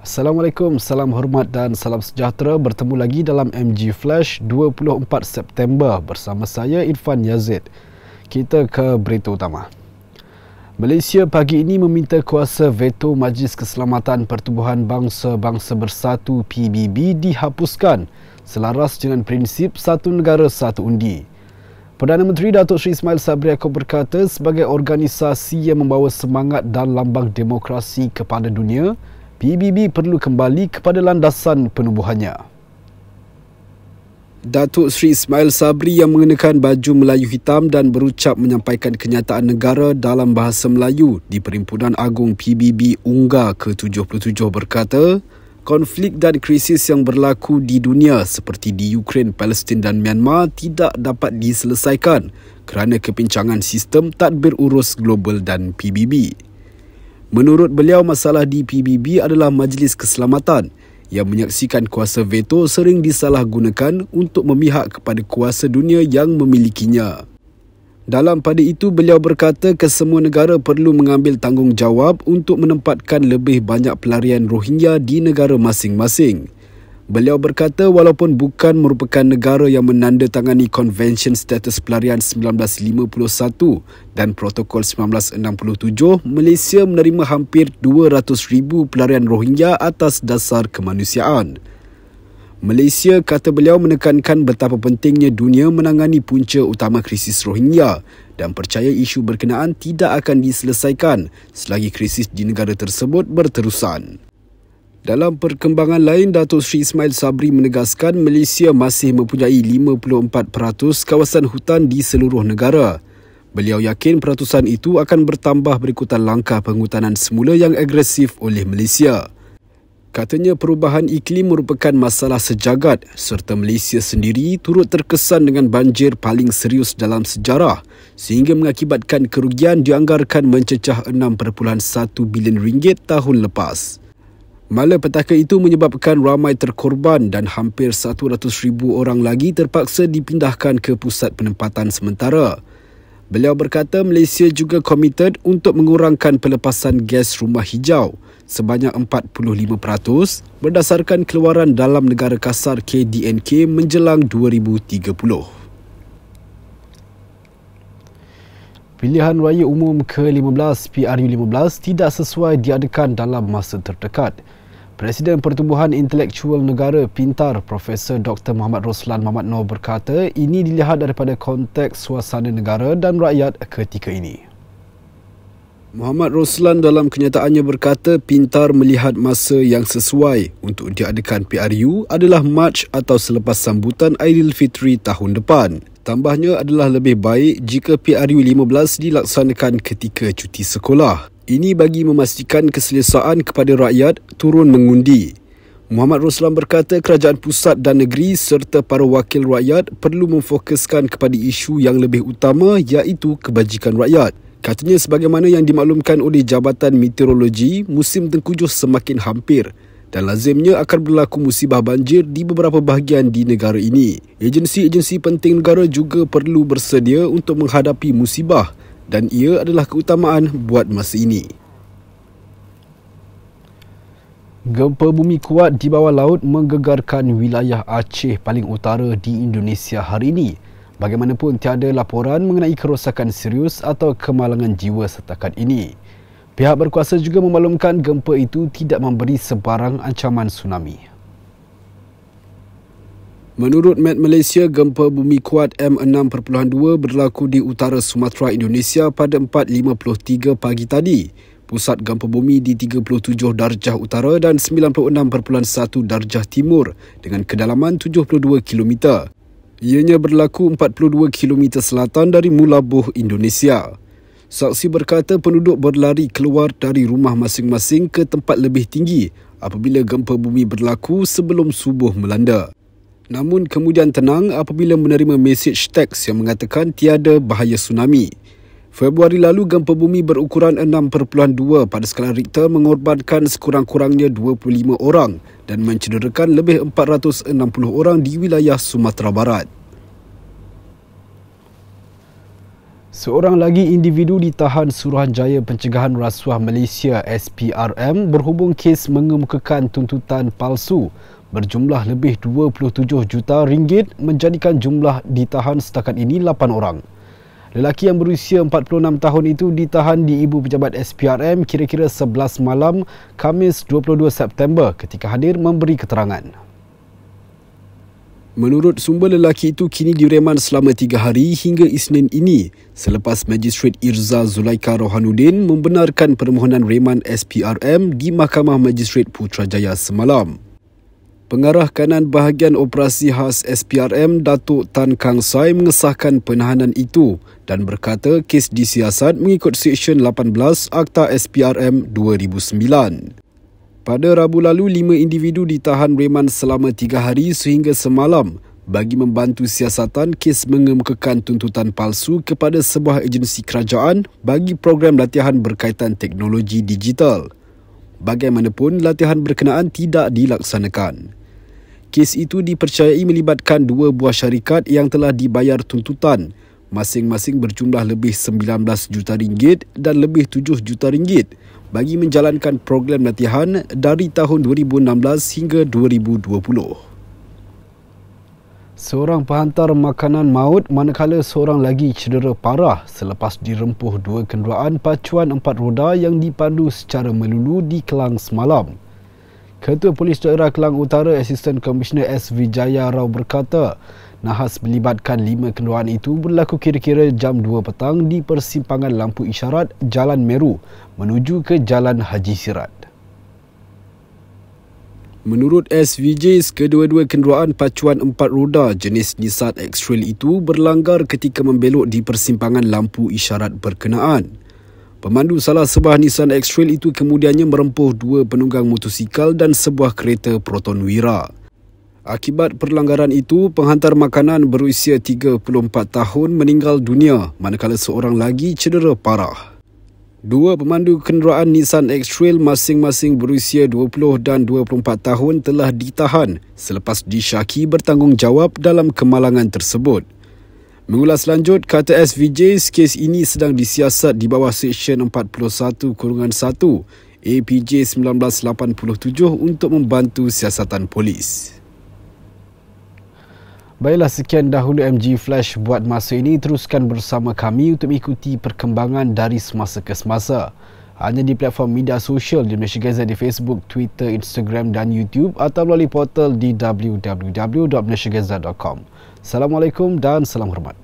Assalamualaikum, salam hormat dan salam sejahtera. Bertemu lagi dalam MG Flash 24 September bersama saya Irfan Yazid. Kita ke berita utama. Malaysia pagi ini meminta kuasa veto Majlis Keselamatan Pertubuhan Bangsa-Bangsa Bersatu PBB dihapuskan selaras dengan prinsip satu negara satu undi. Perdana Menteri Datuk Seri Ismail Sabri Yaakob berkata sebagai organisasi yang membawa semangat dan lambang demokrasi kepada dunia, PBB perlu kembali kepada landasan penubuhannya. Datuk Seri Ismail Sabri yang mengenakan baju Melayu hitam dan berucap menyampaikan kenyataan negara dalam bahasa Melayu di Perhimpunan Agung PBB UNGA ke-77 berkata, konflik dan krisis yang berlaku di dunia seperti di Ukraine, Palestin dan Myanmar tidak dapat diselesaikan kerana kepincangan sistem tadbir urus global dan PBB. Menurut beliau, masalah di PBB adalah Majlis Keselamatan yang menyaksikan kuasa veto sering disalahgunakan untuk memihak kepada kuasa dunia yang memilikinya. Dalam pada itu, beliau berkata kesemua negara perlu mengambil tanggungjawab untuk menempatkan lebih banyak pelarian Rohingya di negara masing-masing. Beliau berkata walaupun bukan merupakan negara yang menandatangani Konvensyen Status Pelarian 1951 dan Protokol 1967, Malaysia menerima hampir 200,000 pelarian Rohingya atas dasar kemanusiaan. Malaysia, kata beliau, menekankan betapa pentingnya dunia menangani punca utama krisis Rohingya dan percaya isu berkenaan tidak akan diselesaikan selagi krisis di negara tersebut berterusan. Dalam perkembangan lain, Datuk Seri Ismail Sabri menegaskan Malaysia masih mempunyai 54% kawasan hutan di seluruh negara. Beliau yakin peratusan itu akan bertambah berikutan langkah penghutanan semula yang agresif oleh Malaysia. Katanya perubahan iklim merupakan masalah sejagat serta Malaysia sendiri turut terkesan dengan banjir paling serius dalam sejarah sehingga mengakibatkan kerugian dianggarkan mencecah 6.1 bilion ringgit tahun lepas. Malapetaka itu menyebabkan ramai terkorban dan hampir 100,000 orang lagi terpaksa dipindahkan ke pusat penempatan sementara. Beliau berkata Malaysia juga komited untuk mengurangkan pelepasan gas rumah hijau sebanyak 45% berdasarkan keluaran dalam negara kasar KDNK menjelang 2030. Pilihan Raya Umum ke-15 PRU15 tidak sesuai diadakan dalam masa terdekat. Presiden Pertubuhan Intelektual Negara Pintar Profesor Dr. Muhammad Roslan Mamat Noor berkata ini dilihat daripada konteks suasana negara dan rakyat ketika ini. Muhammad Roslan dalam kenyataannya berkata Pintar melihat masa yang sesuai untuk diadakan PRU adalah Mac atau selepas sambutan Aidilfitri tahun depan. Tambahnya adalah lebih baik jika PRU 15 dilaksanakan ketika cuti sekolah. Ini bagi memastikan keselesaan kepada rakyat turun mengundi. Muhammad Roslan berkata kerajaan pusat dan negeri serta para wakil rakyat perlu memfokuskan kepada isu yang lebih utama iaitu kebajikan rakyat. Katanya sebagaimana yang dimaklumkan oleh Jabatan Meteorologi, musim tengkujuh semakin hampir dan lazimnya akan berlaku musibah banjir di beberapa bahagian di negara ini. Agensi-agensi penting negara juga perlu bersedia untuk menghadapi musibah dan ia adalah keutamaan buat masa ini. Gempa bumi kuat di bawah laut menggegarkan wilayah Aceh paling utara di Indonesia hari ini. Bagaimanapun tiada laporan mengenai kerosakan serius atau kemalangan jiwa setakat ini. Pihak berkuasa juga memaklumkan gempa itu tidak memberi sebarang ancaman tsunami. Menurut Met Malaysia, gempa bumi kuat M6.2 berlaku di utara Sumatera, Indonesia pada 4.53 pagi tadi. Pusat gempa bumi di 37 darjah utara dan 96.1 darjah timur dengan kedalaman 72 km. Ianya berlaku 42 km selatan dari Mulabuh, Indonesia. Saksi berkata penduduk berlari keluar dari rumah masing-masing ke tempat lebih tinggi apabila gempa bumi berlaku sebelum subuh melanda. Namun kemudian tenang apabila menerima mesej teks yang mengatakan tiada bahaya tsunami. Februari lalu gempa bumi berukuran 6.2 pada skala Richter mengorbankan sekurang-kurangnya 25 orang dan mencederakan lebih 460 orang di wilayah Sumatera Barat. Seorang lagi individu ditahan Suruhanjaya Pencegahan Rasuah Malaysia SPRM berhubung kes mengemukakan tuntutan palsu berjumlah lebih 27 juta ringgit menjadikan jumlah ditahan setakat ini 8 orang. Lelaki yang berusia 46 tahun itu ditahan di Ibu Pejabat SPRM kira-kira 11 malam Khamis 22 September ketika hadir memberi keterangan. Menurut sumber, lelaki itu kini direman selama 3 hari hingga Isnin ini selepas Magistrate Irza Zulaika Rohanuddin membenarkan permohonan reman SPRM di Mahkamah Magistrate Putrajaya semalam. Pengarah kanan bahagian operasi khas SPRM, Datuk Tan Kang Sai mengesahkan penahanan itu dan berkata kes disiasat mengikut Seksyen 18 Akta SPRM 2009. Pada Rabu lalu, 5 individu ditahan reman selama 3 hari sehingga semalam bagi membantu siasatan kes mengemukakan tuntutan palsu kepada sebuah agensi kerajaan bagi program latihan berkaitan teknologi digital. Bagaimanapun, latihan berkenaan tidak dilaksanakan. Kes itu dipercayai melibatkan 2 buah syarikat yang telah dibayar tuntutan, masing-masing berjumlah lebih 19 juta ringgit dan lebih 7 juta ringgit bagi menjalankan program latihan dari tahun 2016 hingga 2020. Seorang penghantar makanan maut manakala seorang lagi cedera parah selepas dirempuh 2 kenderaan pacuan 4 roda yang dipandu secara melulu di Kelang semalam. Ketua Polis Daerah Kelang Utara Asisten Komisioner S. Vijaya Rao berkata, nahas melibatkan 5 kenderaan itu berlaku kira-kira jam 2 petang di persimpangan lampu isyarat Jalan Meru menuju ke Jalan Haji Sirat. Menurut SVJ, kedua-dua kenderaan pacuan 4 roda jenis Nissan X-Trail itu berlanggar ketika membelok di persimpangan lampu isyarat berkenaan. Pemandu salah sebuah Nissan X-Trail itu kemudiannya merempuh 2 penunggang motosikal dan sebuah kereta Proton Wira. Akibat perlanggaran itu, penghantar makanan berusia 34 tahun meninggal dunia manakala seorang lagi cedera parah. 2 pemandu kenderaan Nissan X-Trail masing-masing berusia 20 dan 24 tahun telah ditahan selepas disyaki bertanggungjawab dalam kemalangan tersebut. Mengulas lanjut, kata SVJ, kes ini sedang disiasat di bawah Seksyen 41-1 APJ 1987 untuk membantu siasatan polis. Baiklah, sekian dahulu MG Flash buat masa ini. Teruskan bersama kami untuk mengikuti perkembangan dari semasa ke semasa. Hanya di platform media sosial di Malaysia Gazette di Facebook, Twitter, Instagram dan YouTube atau melalui portal di www.malaysiagazette.com. Assalamualaikum dan salam hormat.